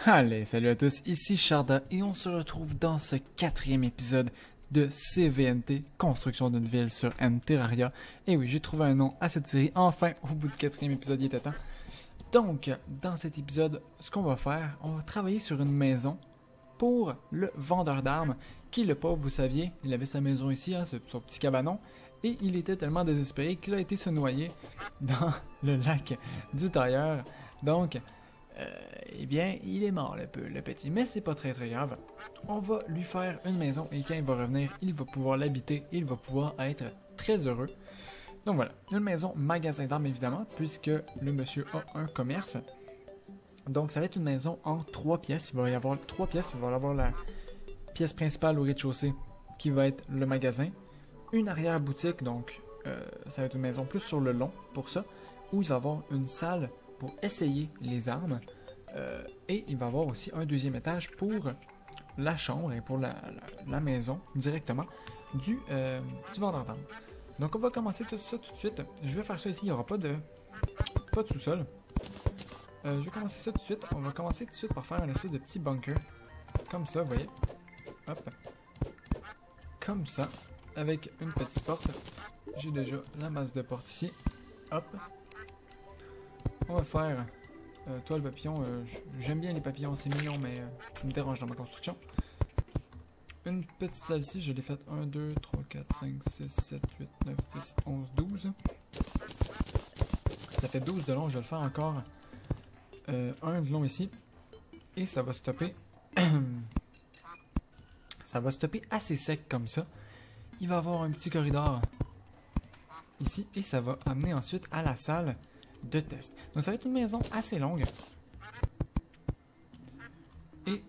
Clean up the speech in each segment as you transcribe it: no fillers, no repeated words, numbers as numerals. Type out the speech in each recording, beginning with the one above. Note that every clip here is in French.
Allez, salut à tous, ici Sharda et on se retrouve dans ce 4e épisode de CVNT, Construction d'une ville sur Terraria. Et oui, j'ai trouvé un nom à cette série, enfin, au bout du 4e épisode, il était temps. Donc, dans cet épisode, ce qu'on va faire, on va travailler sur une maison pour le vendeur d'armes, qui, le pauvre, vous saviez, il avait sa maison ici, hein, son petit cabanon, et il était tellement désespéré qu'il a été se noyer dans le lac du tailleur. Donc, eh bien, il est mort le petit, mais c'est pas très grave. On va lui faire une maison et quand il va revenir, il va pouvoir l'habiter, il va pouvoir être très heureux. Donc voilà, une maison magasin d'armes évidemment, puisque le monsieur a un commerce. Donc ça va être une maison en 3 pièces, il va y avoir 3 pièces, il va y avoir la pièce principale au rez-de-chaussée qui va être le magasin, une arrière-boutique, donc ça va être une maison plus sur le long pour ça, où il va y avoir une salle pour essayer les armes. Et il va y avoir aussi un deuxième étage pour la chambre et pour la maison directement du vendeur d'armes. Donc on va commencer tout ça tout de suite. Je vais faire ça ici, il n'y aura pas de sous-sol. Je vais commencer ça tout de suite. On va commencer tout de suite par faire un espèce de petit bunker. Comme ça, vous voyez. Hop. Comme ça. Avec une petite porte. J'ai déjà la masse de porte ici. Hop. On va faire toile papillon. J'aime bien les papillons, c'est mignon, mais tu me déranges dans ma construction. Une petite salle ici, je l'ai faite 1, 2, 3, 4, 5, 6, 7, 8, 9, 10, 11, 12. Ça fait 12 de long, je vais le faire encore 1 de long ici. Et ça va stopper. Ça va stopper assez sec comme ça. Il va y avoir un petit corridor ici et ça va amener ensuite à la salle de test. Donc ça va être une maison assez longue et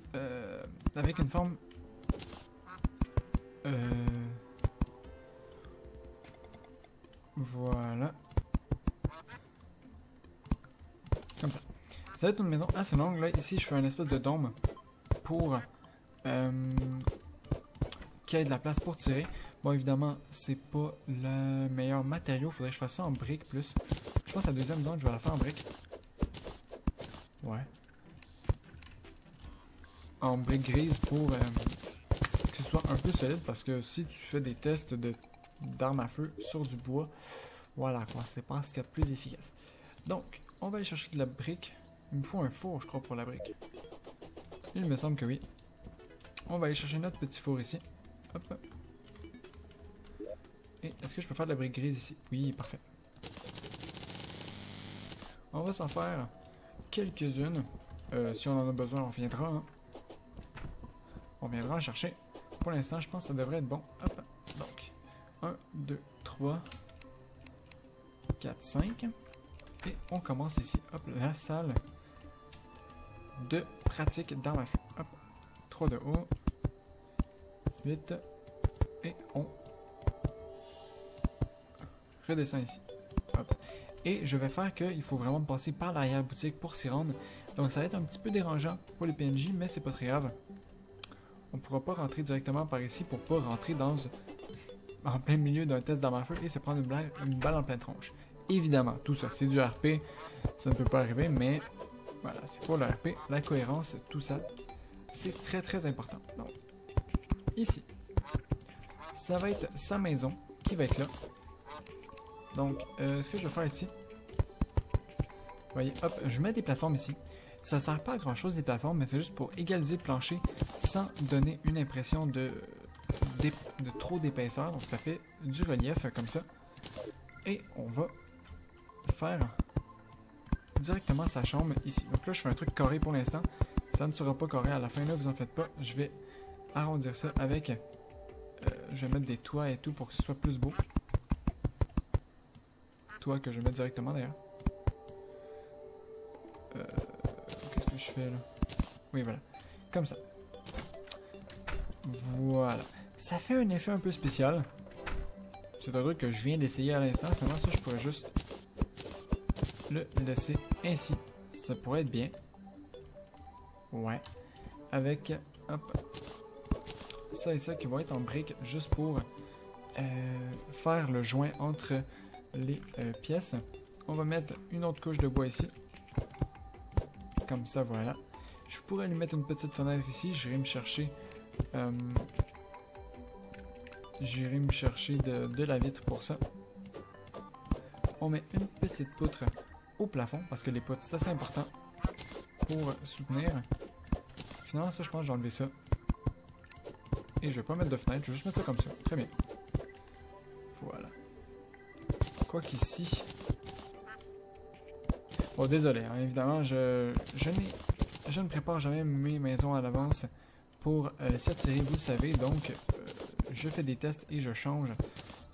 avec une forme voilà, comme ça. Ça va être une maison assez longue. Là ici je fais un espèce de dôme pour qu'il y ait de la place pour tirer. Bon, évidemment c'est pas le meilleur matériau, faudrait que je fasse ça en briques plus. Je pense que la deuxième zone, je vais la faire en briques. Ouais. En briques grises pour que ce soit un peu solide, parce que si tu fais des tests d'armes à feu sur du bois, voilà quoi, c'est pas ce qu'il y a de plus efficace. Donc, on va aller chercher de la brique. Il me faut un four, je crois, pour la brique. Il me semble que oui. On va aller chercher notre petit four ici. Hop. Et est-ce que je peux faire de la brique grise ici? Oui, parfait. On va s'en faire quelques-unes. Si on en a besoin, on viendra. Hein. On viendra en chercher. Pour l'instant, je pense que ça devrait être bon. Hop. Donc, 1, 2, 3, 4, 5. Et on commence ici. Hop, la salle de pratique d'armes à feu. Hop, 3 de haut. 8. Et on redescend ici. Hop. Et je vais faire qu'il faut vraiment passer par l'arrière-boutique pour s'y rendre. Donc ça va être un petit peu dérangeant pour les PNJ, mais c'est pas très grave. On pourra pas rentrer directement par ici pour pas rentrer en plein milieu d'un test d'arme à feu et se prendre une balle en pleine tronche. Évidemment, tout ça, c'est du RP, ça ne peut pas arriver, mais voilà, c'est pour le RP, la cohérence, tout ça, c'est très important. Donc, ici, ça va être sa maison qui va être là. Donc, ce que je vais faire ici, vous voyez, hop, je mets des plateformes ici. Ça sert pas à grand chose des plateformes, mais c'est juste pour égaliser le plancher sans donner une impression de trop d'épaisseur. Donc ça fait du relief comme ça. Et on va faire directement sa chambre ici. Donc là, je fais un truc carré pour l'instant. Ça ne sera pas carré à la fin, là, vous en faites pas. Je vais arrondir ça avec... je vais mettre des toits et tout pour que ce soit plus beau. Toits que je mets directement d'ailleurs. Qu'est-ce que je fais là? Oui, voilà. Comme ça. Voilà. Ça fait un effet un peu spécial. C'est un truc que je viens d'essayer à l'instant. Finalement, ça, je pourrais juste le laisser ainsi. Ça pourrait être bien. Ouais. Avec, hop, ça et ça qui vont être en briques juste pour faire le joint entre les pièces. On va mettre une autre couche de bois ici. Comme ça, voilà. Je pourrais lui mettre une petite fenêtre ici. J'irai me chercher... de la vitre pour ça. On met une petite poutre au plafond, parce que les poutres, c'est assez important pour soutenir. Finalement, ça, je pense que je vais enlever ça. Et je vais pas mettre de fenêtre, je vais juste mettre ça comme ça. Très bien. Voilà. Quoi qu'ici... Bon, désolé, hein, évidemment, je ne prépare jamais mes maisons à l'avance pour cette série, vous le savez. Donc, je fais des tests et je change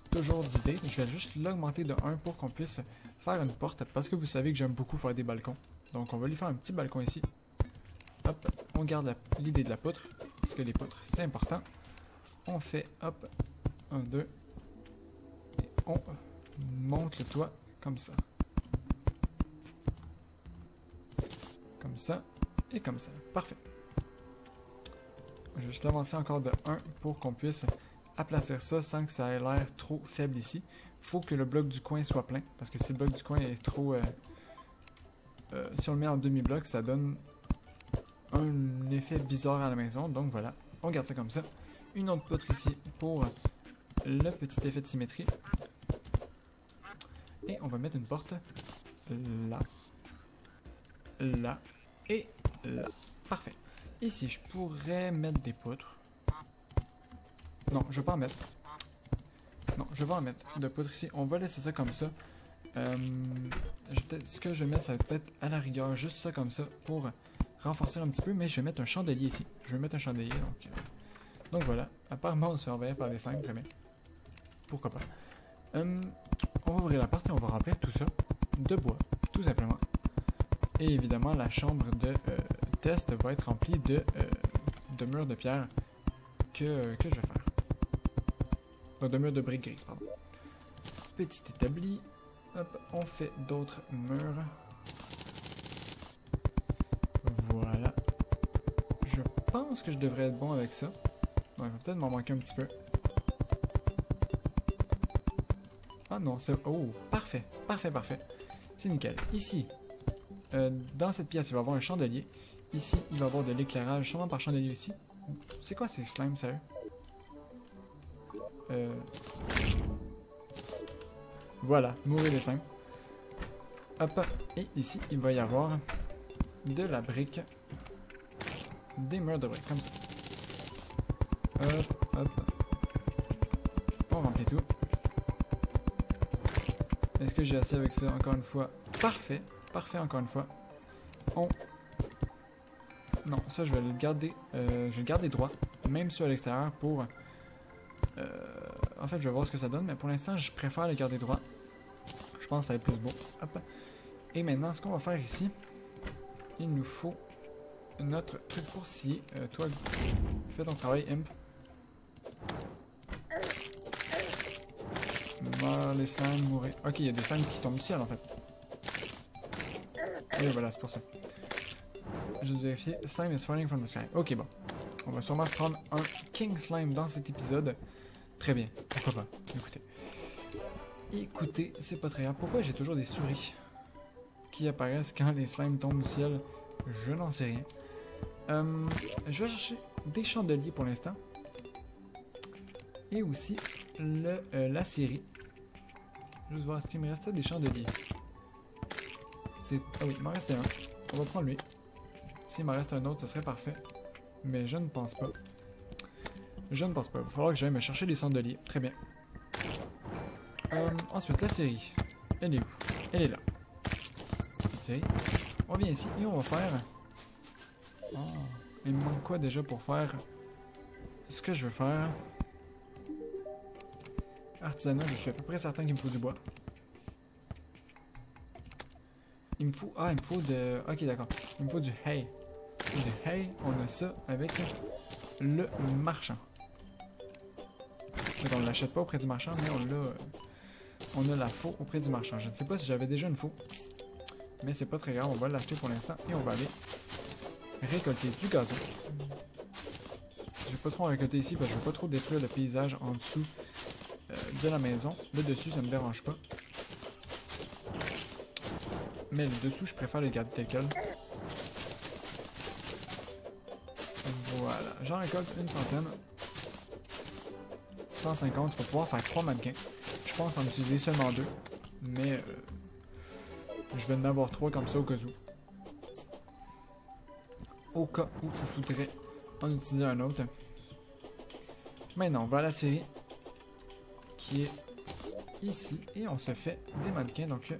toujours d'idée. Je vais juste l'augmenter de 1 pour qu'on puisse faire une porte, parce que vous savez que j'aime beaucoup faire des balcons. Donc, on va lui faire un petit balcon ici. Hop, on garde l'idée de la poutre, parce que les poutres, c'est important. On fait, hop, 1, 2, et on monte le toit comme ça. Comme ça, et comme ça. Parfait. Je vais juste l'avancer encore de 1 pour qu'on puisse aplatir ça sans que ça ait l'air trop faible ici. Il faut que le bloc du coin soit plein, parce que si le bloc du coin est trop... si on le met en demi-bloc, ça donne un effet bizarre à la maison. Donc voilà, on garde ça comme ça. Une autre poutre ici pour le petit effet de symétrie. Et on va mettre une porte là, là et là. Parfait. Ici, je pourrais mettre des poutres. Non, je vais pas en mettre. Non, je vais en mettre de poutres ici. On va laisser ça comme ça. Ce que je vais mettre, ça va peut-être à la rigueur juste ça comme ça pour renforcer un petit peu. Mais je vais mettre un chandelier ici. Je vais mettre un chandelier. Donc voilà. Apparemment, on se surveille par des slimes. Très bien. Pourquoi pas. On va ouvrir la porte et on va remplir tout ça de bois. Tout simplement. Et évidemment, la chambre de test va être remplie de murs de pierre que je vais faire. Donc de murs de briques grises, pardon. Petit établi. Hop, on fait d'autres murs. Voilà. Je pense que je devrais être bon avec ça. Bon, il va peut-être m'en manquer un petit peu. Ah non, c'est... Oh, parfait, parfait, parfait. C'est nickel. Ici, dans cette pièce, il va y avoir un chandelier. Ici, il va y avoir de l'éclairage, sûrement par chandelier aussi. C'est quoi ces slimes, sérieux? Voilà, mourir les slimes. Hop, et ici, il va y avoir de la brique. Des murs de briques, comme ça. Hop, hop. On remplit tout. Est-ce que j'ai assez avec ça, encore une fois? Parfait, parfait, encore une fois. Non, ça, je vais le garder, droit, même sur l'extérieur pour... en fait, je vais voir ce que ça donne, mais pour l'instant, je préfère le garder droit. Je pense que ça va être plus beau. Hop. Et maintenant, ce qu'on va faire ici, il nous faut notre truc pour scier. Toi, fais ton travail, Imp. Meurs les slimes, mourir. Ok, il y a des slimes qui tombent du ciel, en fait. Et voilà, c'est pour ça. Je vais vérifier. Slime is falling from the sky. Ok, bon. On va sûrement prendre un King Slime dans cet épisode. Très bien. Pourquoi pas? Écoutez. Écoutez, c'est pas très grave. Pourquoi j'ai toujours des souris qui apparaissent quand les slimes tombent du ciel? Je n'en sais rien. Je vais chercher des chandeliers pour l'instant. Et aussi la série. Juste voir, est-ce qu'il me restait des chandeliers? Ah oui, il m'en restait un. On va prendre lui. S'il m'en reste un autre, ça serait parfait. Mais je ne pense pas. Je ne pense pas. Il va falloir que j'aille me chercher des chandeliers. Très bien. Ensuite, la série. Elle est où? Elle est là. Série. On vient ici et on va faire... Oh, il me manque quoi déjà pour faire ce que je veux faire? Artisanat, je suis à peu près certain qu'il me faut du bois. Il me faut... Ah, il me faut de... Ok, d'accord. Il me faut du hay. Du hay, on a ça avec le marchand. Donc on ne l'achète pas auprès du marchand, mais on a la faux auprès du marchand. Je ne sais pas si j'avais déjà une faux, mais c'est pas très grave, on va l'acheter pour l'instant et on va aller récolter du gazon. Je vais pas trop en récolter ici parce que je ne veux pas trop détruire le paysage en dessous de la maison. Le dessus, ça me dérange pas. Mais le dessous, je préfère le garder tel quel. Voilà, j'en récolte une centaine. 150 pour pouvoir faire 3 mannequins. Je pense en utiliser seulement 2. Mais je vais en avoir 3 comme ça au cas où. Au cas où je voudrais en utiliser un autre. Maintenant, on va à la série qui est ici. Et on se fait des mannequins. Donc,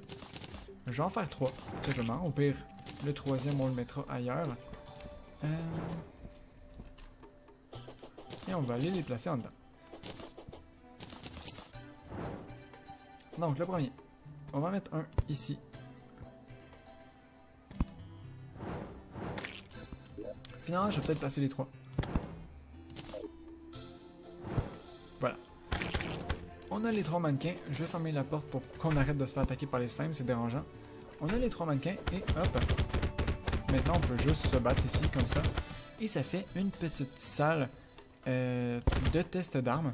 je vais en faire 3, tout simplement. Au pire, le troisième, on le mettra ailleurs. Et on va aller les placer en dedans. Donc, le premier. On va mettre un ici. Finalement, je vais peut-être placer les 3. Voilà. On a les 3 mannequins. Je vais fermer la porte pour qu'on arrête de se faire attaquer par les slimes, c'est dérangeant. On a les 3 mannequins et hop. Maintenant, on peut juste se battre ici, comme ça. Et ça fait une petite salle de test d'armes.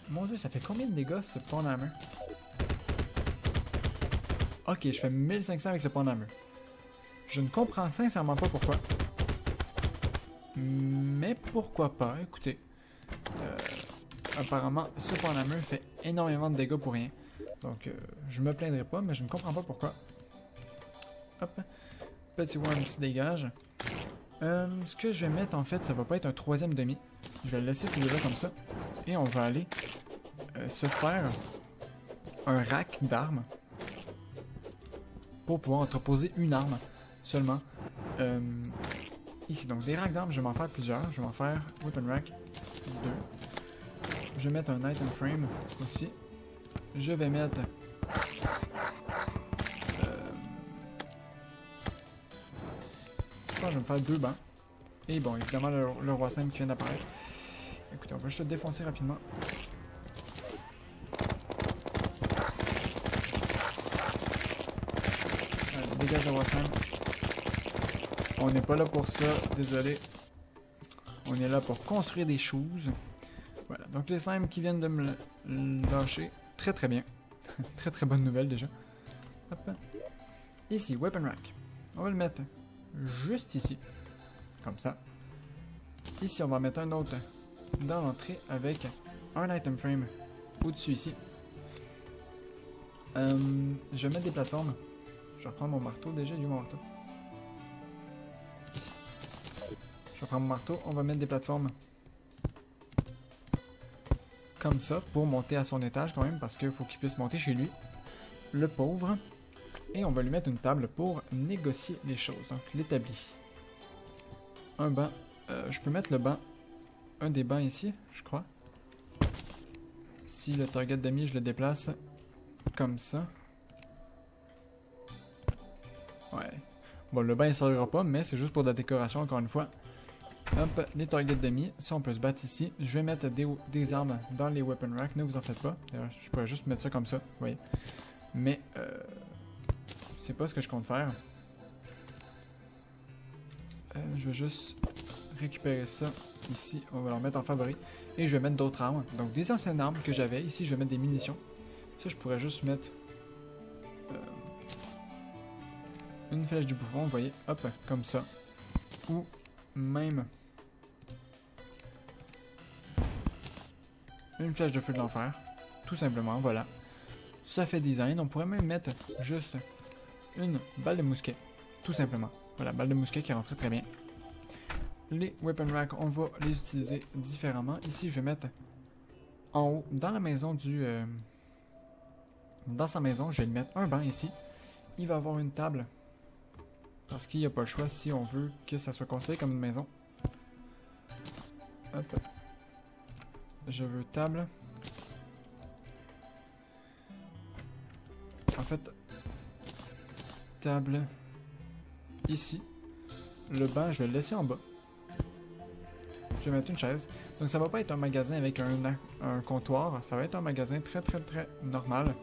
Mon dieu, ça fait combien de dégâts ce pont à la main? Ok, je fais 1500 avec le pont à la main. Je ne comprends sincèrement pas pourquoi. Mais pourquoi pas, écoutez. Apparemment, ce pont à la main fait énormément de dégâts pour rien. Donc, je me plaindrai pas, mais je ne comprends pas pourquoi. Hop. Petit worm se dégage. Ce que je vais mettre, en fait, ça va pas être un troisième demi. Je vais le laisser celui-là comme ça. Et on va aller se faire un rack d'armes. Pour pouvoir entreposer une arme seulement. Ici, donc des racks d'armes, je vais m'en faire plusieurs. Je vais m'en faire weapon rack 2. Je vais mettre un item frame aussi. Je vais mettre... je pense que je vais me faire 2 bancs. Et bon, évidemment, le roi simple qui vient d'apparaître. Écoutez, on va juste le défoncer rapidement. Allez, dégage le roi simple. On n'est pas là pour ça, désolé. On est là pour construire des choses. Voilà, donc les slimes qui viennent de me lâcher. Très très bien. Très très bonne nouvelle déjà. Hop. Ici, weapon rack. On va le mettre juste ici. Comme ça. Ici, on va mettre un autre dans l'entrée avec un item frame au-dessus ici. Je vais mettre des plateformes. Je vais reprendre mon marteau. Déjà, il y a mon marteau. Ici. Je vais prendre mon marteau. On va mettre des plateformes comme ça pour monter à son étage quand même parce qu'il faut qu'il puisse monter chez lui. Le pauvre. Et on va lui mettre une table pour négocier les choses. Donc, l'établi. Un banc. Je peux mettre le banc. Un des bancs ici, je crois. Si le target demi, je le déplace comme ça. Ouais. Bon, le banc, il ne servira pas, mais c'est juste pour de la décoration, encore une fois. Hop, les targets demi. Ça, on peut se battre ici. Je vais mettre des armes dans les weapon racks. Ne vous en faites pas. D'ailleurs, je pourrais juste mettre ça comme ça. Vous voyez. Mais, c'est pas ce que je compte faire. Je vais juste récupérer ça ici. On va le remettre en favori. Et je vais mettre d'autres armes. Donc, des anciennes armes que j'avais. Ici, je vais mettre des munitions. Ça, je pourrais juste mettre une flèche du bouffon. Vous voyez. Hop, comme ça. Ou même une flèche de feu de l'enfer. Tout simplement, voilà. Ça fait design. On pourrait même mettre juste une balle de mousquet. Tout simplement. Voilà, balle de mousquet qui rentre très bien. Les weapon racks, on va les utiliser différemment. Ici, je vais mettre en haut, dans la maison du... dans sa maison, je vais lui mettre un banc ici. Il va avoir une table. Parce qu'il n'y a pas le choix si on veut que ça soit considéré comme une maison. Hop. Je veux table. En fait, table ici. Le banc, je vais le laisser en bas. Je vais mettre une chaise. Donc ça va pas être un magasin avec un comptoir. Ça va être un magasin très très très normal.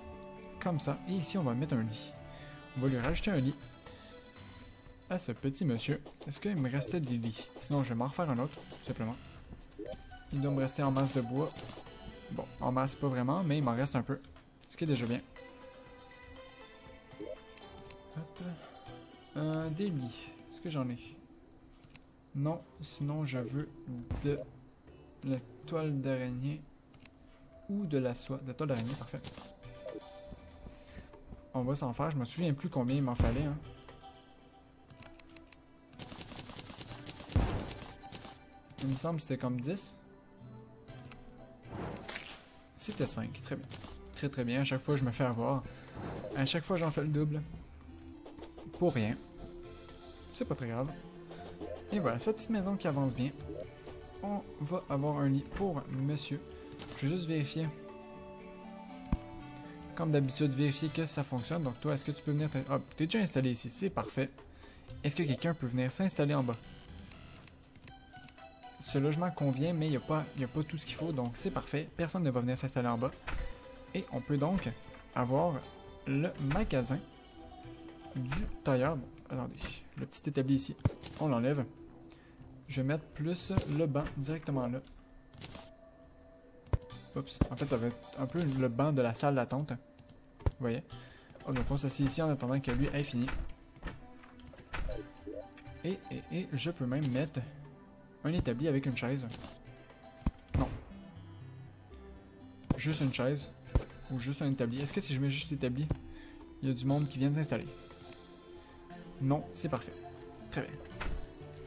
Comme ça. Et ici, on va mettre un lit. On va lui rajouter un lit. À ce petit monsieur. Est-ce qu'il me restait des lits? Sinon, je vais m'en refaire un autre, tout simplement. Il doit me rester en masse de bois. Bon, en masse pas vraiment, mais il m'en reste un peu. Ce qui est déjà bien. Hop. Des lits. Est-ce que j'en ai? Non, sinon je veux de la toile d'araignée ou de la soie. De la toile d'araignée, parfait. On va s'en faire. Je me souviens plus combien il m'en fallait. Hein. Il me semble que c'était comme 10. C'était 5. Très bien. Très très bien. À chaque fois, je me fais avoir. À chaque fois, j'en fais le double. Pour rien. C'est pas très grave. Et voilà, cette petite maison qui avance bien. On va avoir un lit pour monsieur. Je vais juste vérifier. Comme d'habitude, vérifier que ça fonctionne. Donc toi, est-ce que tu peux venir... Ah, t'es déjà installé ici, c'est parfait. Est-ce que quelqu'un peut venir s'installer en bas? Ce logement convient, mais il n'y a pas tout ce qu'il faut, donc c'est parfait. Personne ne va venir s'installer en bas. Et on peut donc avoir le magasin du tailleur. Bon, attendez, le petit établi ici, on l'enlève. Je vais mettre plus le banc directement là. Oups, en fait ça va être un peu le banc de la salle d'attente. Vous voyez? Oh, donc on s'assied ici en attendant que lui ait fini. Et je peux même mettre un établi avec une chaise. Non. Juste une chaise. Ou juste un établi. Est-ce que si je mets juste l'établi, il y a du monde qui vient de s'installer? Non, c'est parfait. Très bien.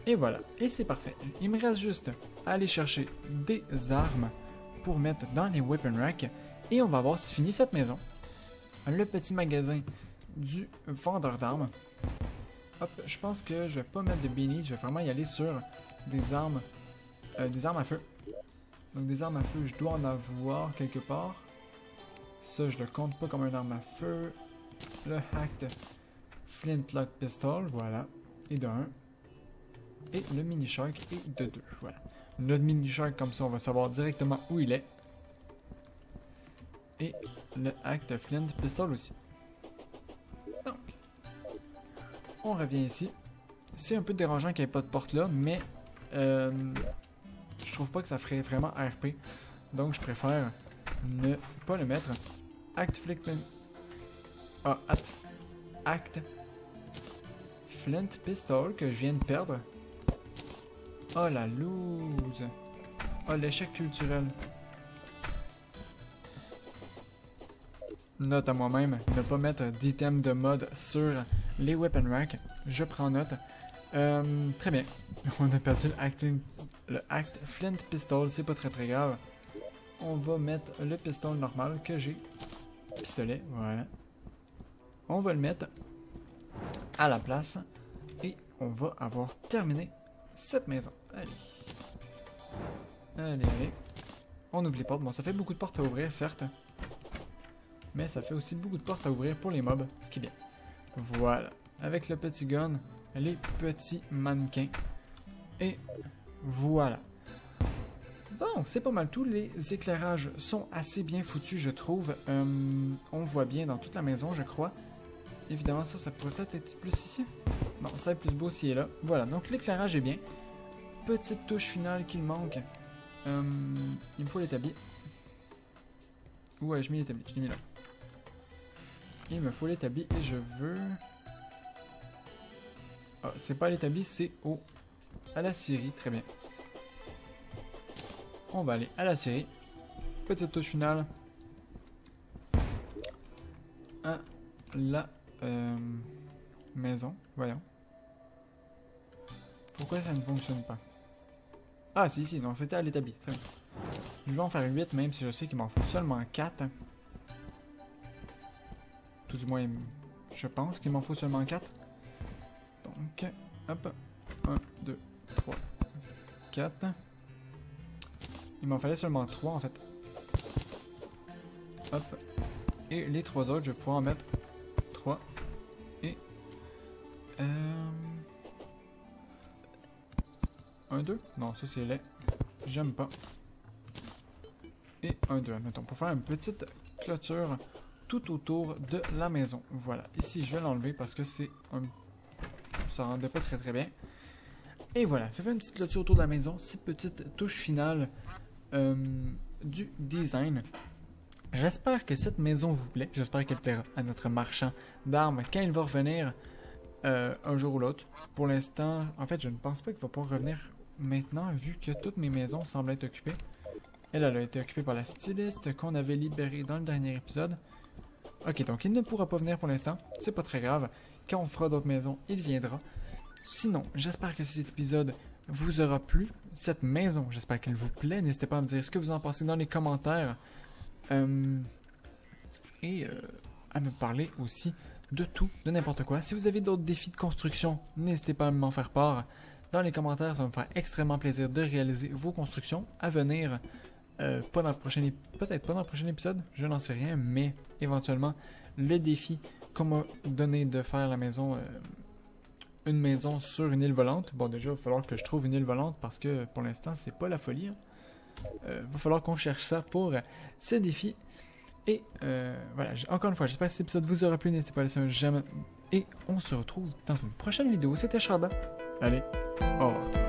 Et voilà, et c'est parfait. Il me reste juste à aller chercher des armes pour mettre dans les weapon racks. Et on va voir si fini cette maison. Le petit magasin du vendeur d'armes. Hop, je pense que je vais pas mettre de beanies, je vais vraiment y aller sur des armes à feu. Donc des armes à feu, je dois en avoir quelque part. Ça, je le compte pas comme une arme à feu. Le hacked flintlock pistol, voilà. Et de 1. Et le mini shark est de 2, voilà. Notre mini shark, comme ça, on va savoir directement où il est. Et le hacked flint pistol aussi. Donc, on revient ici. C'est un peu dérangeant qu'il n'y ait pas de porte là, mais je trouve pas que ça ferait vraiment RP. Donc je préfère ne pas le mettre. Hacked flint... Ah, hacked flint pistol que je viens de perdre. Oh la loose. Oh l'échec culturel. Note à moi-même, ne pas mettre d'item de mode sur les weapon racks. Je prends note. Très bien. On a perdu le hacked flint pistol, c'est pas très grave. On va mettre le pistol normal que j'ai. Pistolet, voilà. On va le mettre à la place. Et on va avoir terminé cette maison. Allez. Allez. On ouvre les portes. Bon, ça fait beaucoup de portes à ouvrir, certes. Mais ça fait aussi beaucoup de portes à ouvrir pour les mobs, ce qui est bien. Voilà. Avec le petit gun, les petits mannequins. Et voilà. Bon, c'est pas mal tout. Les éclairages sont assez bien foutus, je trouve. On voit bien dans toute la maison, je crois. Évidemment, ça pourrait peut-être être plus ici. Non, ça va être plus beau s'il est là. Voilà, donc l'éclairage est bien. Petite touche finale qu'il manque. Il me faut l'établi. Ouais, je mets l'établi, je l'ai mis là. Il me faut l'établi et je veux... Ah, c'est pas l'établi, c'est à la scierie, très bien. On va aller à la scierie. Petite touche finale. À la maison, voyons. Pourquoi ça ne fonctionne pas? Ah, si, non, c'était à l'établi, très bien. Je vais en faire 8, même si je sais qu'il m'en faut seulement 4. Tout du moins, je pense qu'il m'en faut seulement 4. Donc, hop. 1, 2, 3, 4. Il m'en fallait seulement 3 en fait. Hop. Et les 3 autres, je vais pouvoir en mettre 3. Et... 1, 2. Non, ça c'est laid. J'aime pas. Et 1, 2, admettons. Pour faire une petite clôture tout autour de la maison. Voilà. Ici, je vais l'enlever parce que c'est un... ça rendait pas très bien. Et voilà, ça fait une petite clôture autour de la maison. Cette petite touche finale du design. J'espère que cette maison vous plaît. J'espère qu'elle plaira à notre marchand d'armes quand il va revenir. un jour ou l'autre. Pour l'instant, en fait, je ne pense pas qu'il va pouvoir revenir maintenant, vu que toutes mes maisons semblent être occupées. Elle a été occupée par la styliste qu'on avait libérée dans le dernier épisode. Ok, donc il ne pourra pas venir pour l'instant. C'est pas très grave. Quand on fera d'autres maisons, il viendra. Sinon, j'espère que cet épisode vous aura plu. Cette maison, j'espère qu'elle vous plaît. N'hésitez pas à me dire ce que vous en pensez dans les commentaires. Et à me parler aussi de tout, de n'importe quoi. Si vous avez d'autres défis de construction, n'hésitez pas à m'en faire part. Dans les commentaires, ça va me faire extrêmement plaisir de réaliser vos constructions à venir. Pas dans le prochain peut-être pas dans le prochain épisode, je n'en sais rien, mais éventuellement le défi qu'on m'a donné de faire la maison, une maison sur une île volante. Bon, déjà, il va falloir que je trouve une île volante parce que pour l'instant, c'est pas la folie. Va falloir qu'on cherche ça pour ce défi. Et voilà, encore une fois, j'espère que cet épisode vous aura plu. N'hésitez pas à laisser un j'aime. Et on se retrouve dans une prochaine vidéo. C'était Chardin. Allez, au revoir.